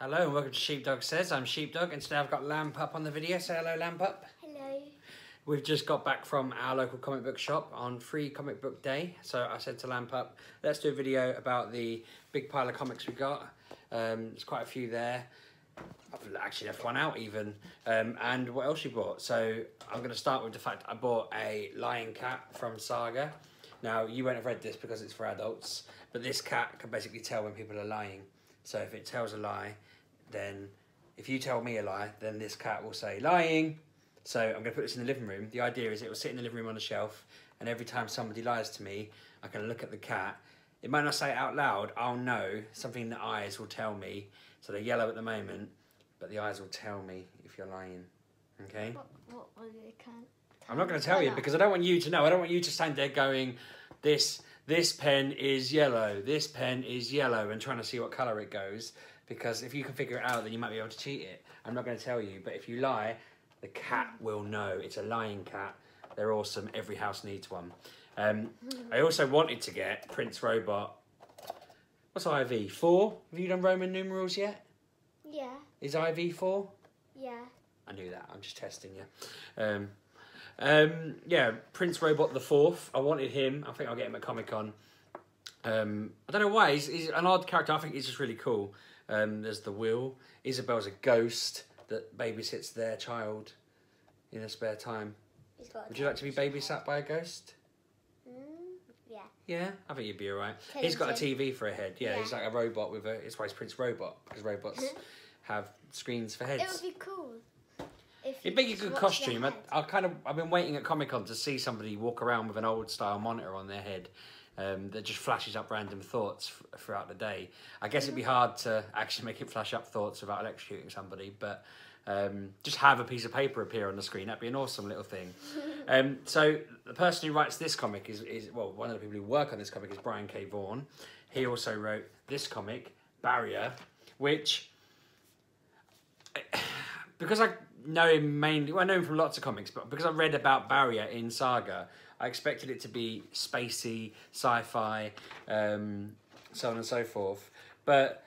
Hello and welcome to Sheepdog Says. I'm Sheepdog and today I've got Lambpup on the video. Say hello, Lambpup. Hello. We've just got back from our local comic book shop on Free Comic Book Day. So I said to Lambpup, let's do a video about the big pile of comics we got. There's quite a few there. I've actually left one out even. And what else you bought? So I'm going to start with the fact I bought a lion cat from Saga. Now you won't have read this because it's for adults, but this cat can basically tell when people are lying. So if it tells a lie, then if you tell me a lie, then this cat will say lying. So I'm going to put this in the living room. The idea is it will sit in the living room on a shelf, and every time somebody lies to me, I can look at the cat. It might not say it out loud. I'll know. Something in the eyes will tell me. So they're yellow at the moment, but the eyes will tell me if you're lying. Okay? What it can I'm not going to tell you because I don't want you to know. I don't want you to stand there going, this pen is yellow, this pen is yellow, and trying to see what colour it goes. Because if you can figure it out, then you might be able to cheat it. I'm not going to tell you, but if you lie, the cat will know. It's a lying cat. They're awesome. Every house needs one. I also wanted to get Prince Robot. What's IV? 4? Have you done Roman numerals yet? Yeah. Is IV 4? Yeah. I knew that. I'm just testing you. Yeah, Prince Robot the 4th. I wanted him. I think I'll get him at Comic-Con. I don't know why. He's an odd character. I think he's just really cool. There's the Will. Isabel's a ghost that babysits their child in her spare time. Would you like to be babysat by a ghost? Yeah. Yeah, I think you'd be alright. He's got a TV for a head. Yeah, he's like a robot with a... It's why he's Prince Robot, because robots have screens for heads. It would be cool. It'd make a good costume. I've been waiting at Comic-Con to see somebody walk around with an old style monitor on their head that just flashes up random thoughts throughout the day. I guess it'd be hard to actually make it flash up thoughts without electrocuting somebody, but just have a piece of paper appear on the screen. That'd be an awesome little thing. So the person who writes this comic is well, one of the people who work on this comic is Brian K. Vaughan. He also wrote this comic, Barrier, which because I know him mainly, well, I know him from lots of comics, but because I read about Barrier in Saga, I expected it to be spacey, sci-fi, so on and so forth. But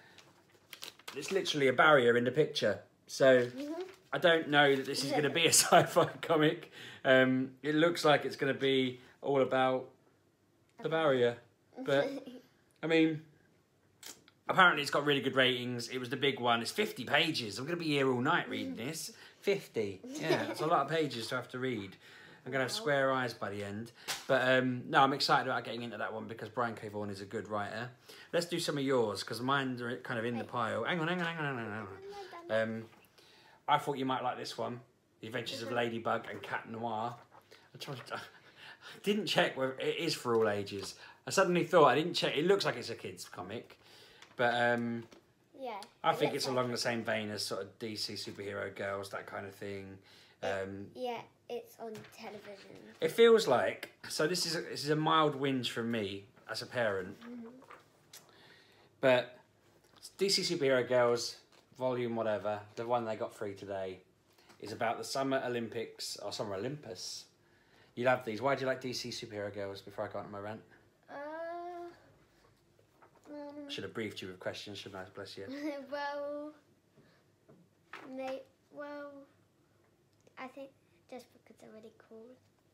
it's literally a barrier in the picture. So I don't know that this is going to be a sci-fi comic. It looks like it's going to be all about the barrier. But, I mean, apparently it's got really good ratings. It was the big one. It's 50 pages. I'm going to be here all night reading this. 50. Yeah, it's a lot of pages to have to read. I'm going to have square eyes by the end. But, no, I'm excited about getting into that one because Brian K. Vaughan is a good writer. Let's do some of yours because mine are kind of in the pile. Hang on. I thought you might like this one. The Adventures of Ladybug and Cat Noir. I didn't check whether it is for all ages. I suddenly thought, I didn't check. It looks like it's a kid's comic. But yeah, I think it's along the same vein as sort of DC superhero girls, that kind of thing. Yeah, it's on television. It feels like, so this is a mild whinge from me as a parent. But DC superhero girls, volume whatever, the one they got free today, is about the Summer Olympics, or Summer Olympus. You love these. Why do you like DC superhero girls before I go on my rant? Should have briefed you with questions, shouldn't I? Bless you. well, I think just because they're really cool.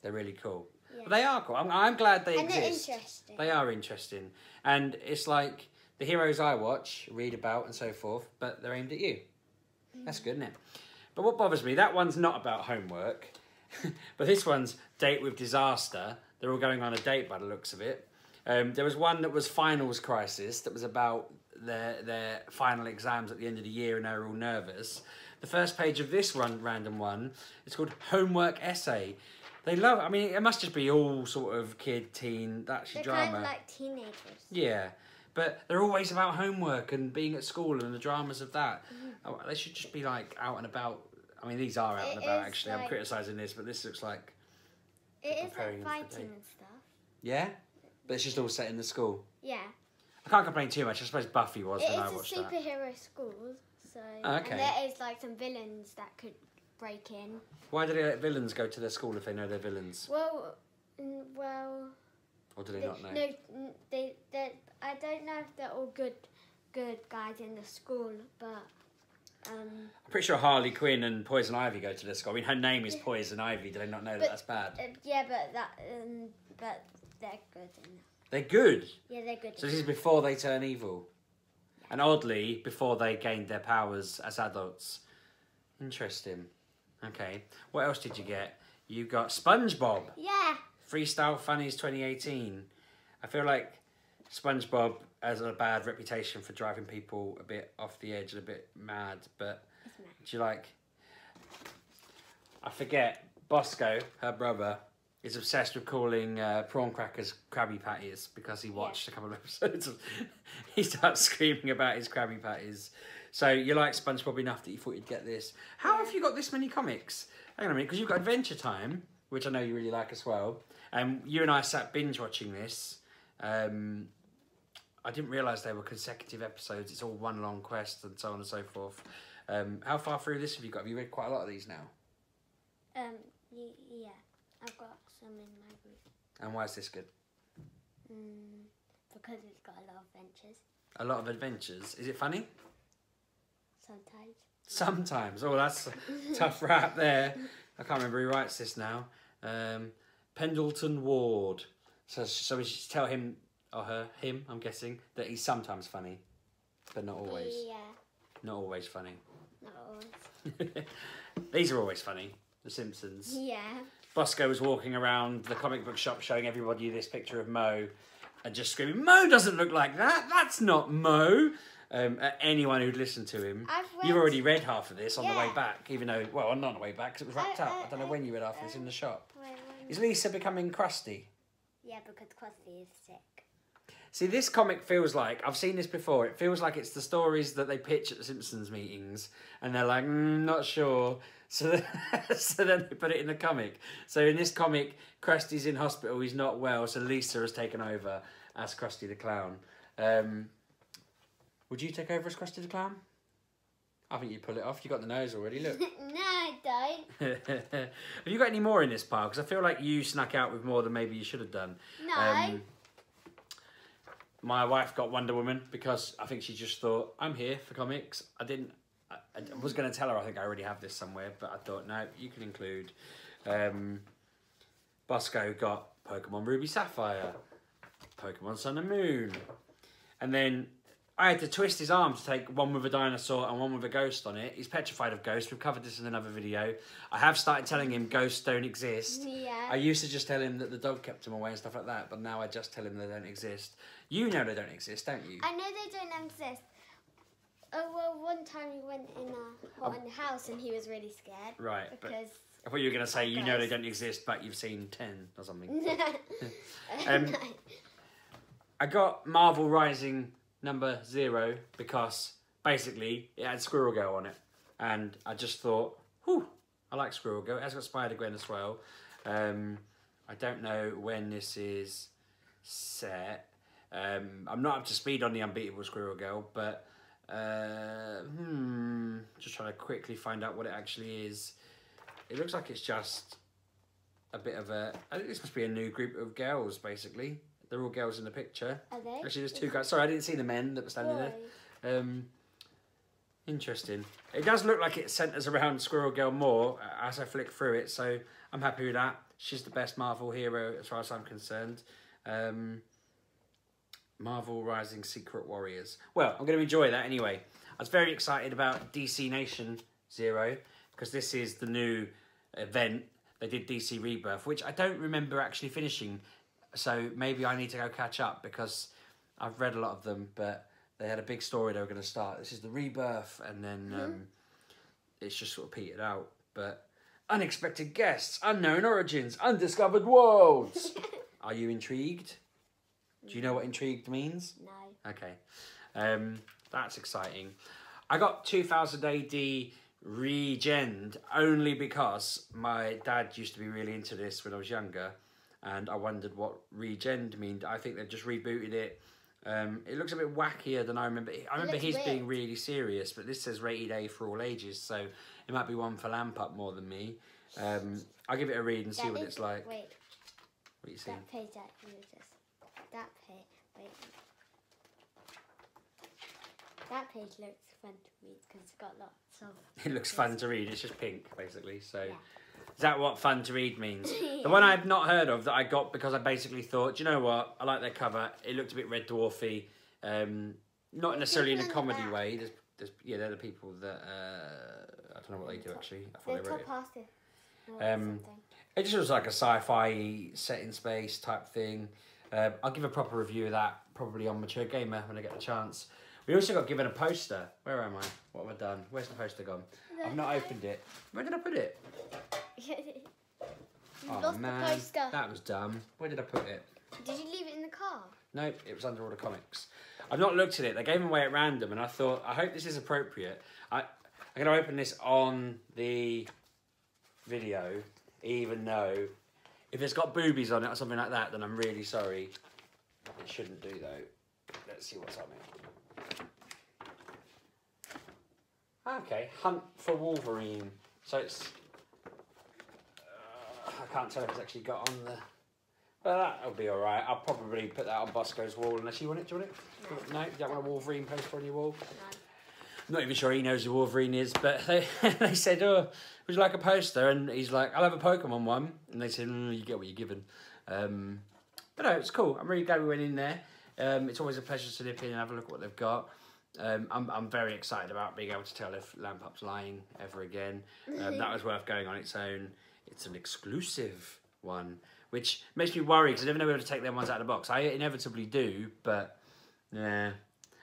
They're really cool. Yeah. Well, they are cool. I'm glad they exist. And they're interesting. They are interesting. And it's like the heroes I watch, read about and so forth, but they're aimed at you. That's good, isn't it? But what bothers me, that one's not about homework. But this one's Date with Disaster. They're all going on a date by the looks of it. There was one that was Finals Crisis, that was about their final exams at the end of the year and they were all nervous. The first page of this random one, it's called Homework Essay. They love, I mean, it must just be all sort of kid, teen, that's your drama. They're kind of like teenagers. Yeah, but they're always about homework and being at school and the dramas of that. Oh, they should just be like out and about. I mean, these are out and about actually. I'm criticising this, but this looks like it is like fighting and stuff. Yeah? But it's just all set in the school. Yeah. I can't complain too much. I suppose Buffy was when I watched that. It's a superhero school, so okay. And there is like some villains that could break in. Why do they let villains go to their school if they know they're villains? Well. Or do they not know? No, I don't know if they're all good guys in the school, but I'm pretty sure Harley Quinn and Poison Ivy go to the school. I mean, her name is Poison Ivy. Do they not know that that's bad? Yeah, but they're good. They're good? Yeah, they're good. So this is before they turn evil? Yeah. And oddly, before they gained their powers as adults. Interesting. Okay. What else did you get? You got SpongeBob. Yeah. Freestyle Funnies 2018. I feel like SpongeBob has a bad reputation for driving people a bit off the edge and a bit mad, but do you like... I forget, Busco, her brother, is obsessed with calling prawn crackers Krabby Patties because he watched a couple of episodes of... He starts screaming about his Krabby Patties. So you like SpongeBob enough that you thought you'd get this. How have you got this many comics? Hang on a minute, because you've got Adventure Time, which I know you really like as well. And you and I sat binge watching this. I didn't realise they were consecutive episodes. It's all one long quest and so on and so forth. How far through this have you got? Have you read quite a lot of these now? Yeah, I've got some in my room. And why is this good? Because it's got a lot of adventures. A lot of adventures. Is it funny? Sometimes. Sometimes. Oh, that's a tough rap there. I can't remember who writes this now. Pendleton Ward. So we should tell him, or her, him, I'm guessing, that he's sometimes funny, but not always. Yeah. Not always funny. Not always. These are always funny. The Simpsons. Yeah. Busco was walking around the comic book shop showing everybody this picture of Mo and just screaming, Mo doesn't look like that. That's not Mo. Anyone who'd listened to him. You've already read half of this on the way back, even though, well, not on the way back because it was wrapped up. I don't know when you read half of this in the shop. Is Lisa becoming Krusty? Yeah, because Krusty is sick. See, this comic feels like, I've seen this before, it feels like it's the stories that they pitch at the Simpsons meetings, and they're like, not sure, so then they put it in the comic. So in this comic, Krusty's in hospital, he's not well, so Lisa has taken over as Krusty the Clown. Would you take over as Krusty the Clown? I think you'd pull it off. You got the nose already, look. No, I don't. Have you got any more in this pile? Because I feel like you snuck out with more than maybe you should have done. No. My wife got Wonder Woman because I think she just thought, I'm here for comics. I was going to tell her I think I already have this somewhere, but I thought, no, you can include. Busco got Pokemon Ruby Sapphire, Pokemon Sun and Moon. And then I had to twist his arm to take one with a dinosaur and one with a ghost on it. He's petrified of ghosts. We've covered this in another video. I have started telling him ghosts don't exist. Yeah. I used to just tell him that the dog kept him away and stuff like that, but now I just tell him they don't exist. You know they don't exist, don't you? I know they don't exist. Oh, well, one time we went in a haunted house and he was really scared. Right, because I thought you were going to say you know they don't exist, but you've seen 10 or something. I got Marvel Rising #0 because basically it had Squirrel Girl on it, and I just thought, whew, I like Squirrel Girl. It has got Spider-Gwen as well. I don't know when this is set. I'm not up to speed on the Unbeatable Squirrel Girl, but just trying to quickly find out what it actually is. It looks like it's just a bit of a... I think this must be a new group of girls, basically. They're all girls in the picture. Are they? Actually, there's 2 guys. Sorry, I didn't see the men that were standing there. Interesting. It does look like it centres around Squirrel Girl more as I flick through it, so I'm happy with that. She's the best Marvel hero as far as I'm concerned. Marvel Rising Secret Warriors. Well, I'm going to enjoy that anyway. I was very excited about DC Nation 0 because this is the new event. They did DC Rebirth, which I don't remember actually finishing. So maybe I need to go catch up because I've read a lot of them, but they had a big story they were going to start. This is the Rebirth, and then it's just sort of petered out. But unexpected guests, unknown origins, undiscovered worlds. Are you intrigued? Do you know what intrigued means? No. Okay. That's exciting. I got 2000 AD Regen only because my dad used to be really into this when I was younger. And I wondered what Regen meant. I think they've just rebooted it. It looks a bit wackier than I remember. I remember his being really serious, but this says rated A for all ages, so it might be one for Lambpup more than me. I'll give it a read and see what it's like. Wait. What are you seeing? That page that you just... That page... Wait. That page looks fun to read because it's got lots of... It looks fun to read. It's just pink, basically. So, Yeah. is that what fun to read means? The one I've not heard of that I got because I basically thought, do you know what? I like their cover. It looked a bit Red Dwarfy. Not necessarily in a people on the comedy back. way. Yeah, they're the people that I don't know what they do actually. I thought The they wrote top it. half It just was like a sci-fi set in space type thing. I'll give a proper review of that probably on Mature Gamer when I get the chance. We also got given a poster. Where am I? What have I done? Where's the poster gone? I've not opened it. Where did I put it? You Oh lost man, the poster. that was dumb. Where did I put it? Did you leave it in the car? Nope, it was under all the comics. I've not looked at it. They gave them away at random, and I thought, I hope this is appropriate. I'm going to open this on the video, even though if it's got boobies on it or something like that, then I'm really sorry. It shouldn't do though. Let's see what's on it. Okay, Hunt for Wolverine. So it's... I can't tell if it's actually got on the... But that'll be alright. I'll probably put that on Busco's wall unless you want it. Do you want it? No? You don't want a Wolverine poster on your wall? No. I'm not even sure he knows who Wolverine is, but they said, oh, would you like a poster? And he's like, I'll have a Pokemon one. And they said, you get what you're given. But no, it's cool. I'm really glad we went in there. It's always a pleasure to nip in and have a look at what they've got. I'm very excited about being able to tell if Lampup's lying ever again. That was worth going on its own. It's an exclusive one, which makes me worry because I never know whether to take them ones out of the box. I inevitably do, but yeah,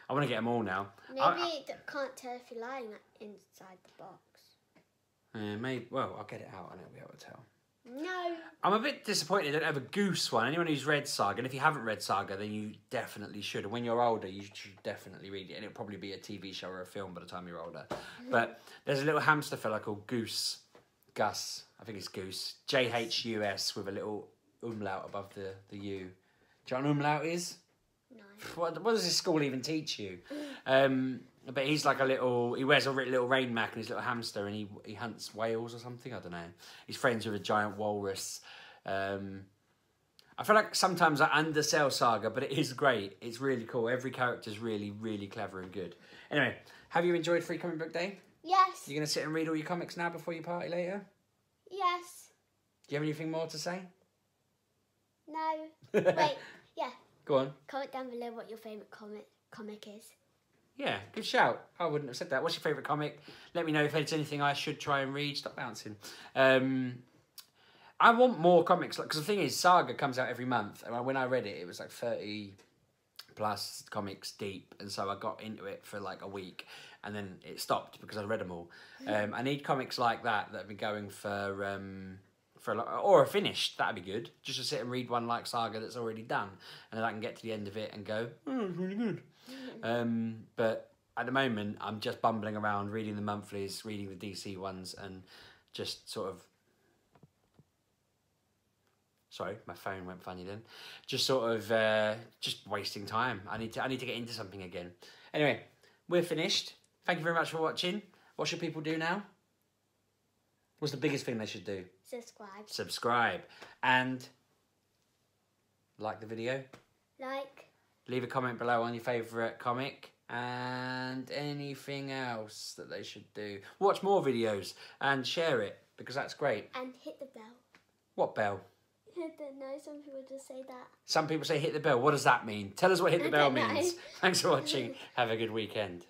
I want to get them all now. Maybe it can't tell if you're lying inside the box. Maybe. Well, I'll get it out and I'll be able to tell. No. I'm a bit disappointed I don't have a Goose one. Anyone who's read Saga, and if you haven't read Saga, then you definitely should. And when you're older, you should definitely read it. And it'll probably be a TV show or a film by the time you're older. But there's a little hamster fella called Goose Gus. I think it's Goose. J-H-U-S with a little umlaut above the U. Do you know what an umlaut is? No. What does this school even teach you? But he's like he wears a little rain mac and his little hamster, and he hunts whales or something, I don't know. He's friends with a giant walrus. I feel like sometimes I undersell Saga, but it is great. It's really cool. Every character's really, really clever and good. Anyway, have you enjoyed Free Comic Book Day? Yes. You're going to sit and read all your comics now before you party later? Yes. Do you have anything more to say? No. Wait. Yeah. Go on. Comment down below what your favourite comic is. Yeah, good shout. I wouldn't have said that. What's your favourite comic? Let me know if there's anything I should try and read. Stop bouncing. I want more comics. Because the thing is, Saga comes out every month. And when I read it, it was like 30 plus comics deep. And so I got into it for like a week. And then it stopped because I read them all. I need comics like that have been going for or finished. That'd be good. Just to sit and read one like Saga that's already done. And then I can get to the end of it and go, oh, it's really good. But at the moment, I'm just bumbling around, reading the monthlies, reading the DC ones, and just sort of... Sorry, my phone went funny then. Just sort of just wasting time. I need to get into something again. Anyway, we're finished. Thank you very much for watching. What should people do now? What's the biggest thing they should do? Subscribe. Subscribe. And like the video. Like. Leave a comment below on your favourite comic and anything else that they should do. Watch more videos and share it because that's great. And hit the bell. What bell? I don't know, some people just say that. Some people say hit the bell. What does that mean? Tell us what hit the bell means. Thanks for watching. Have a good weekend.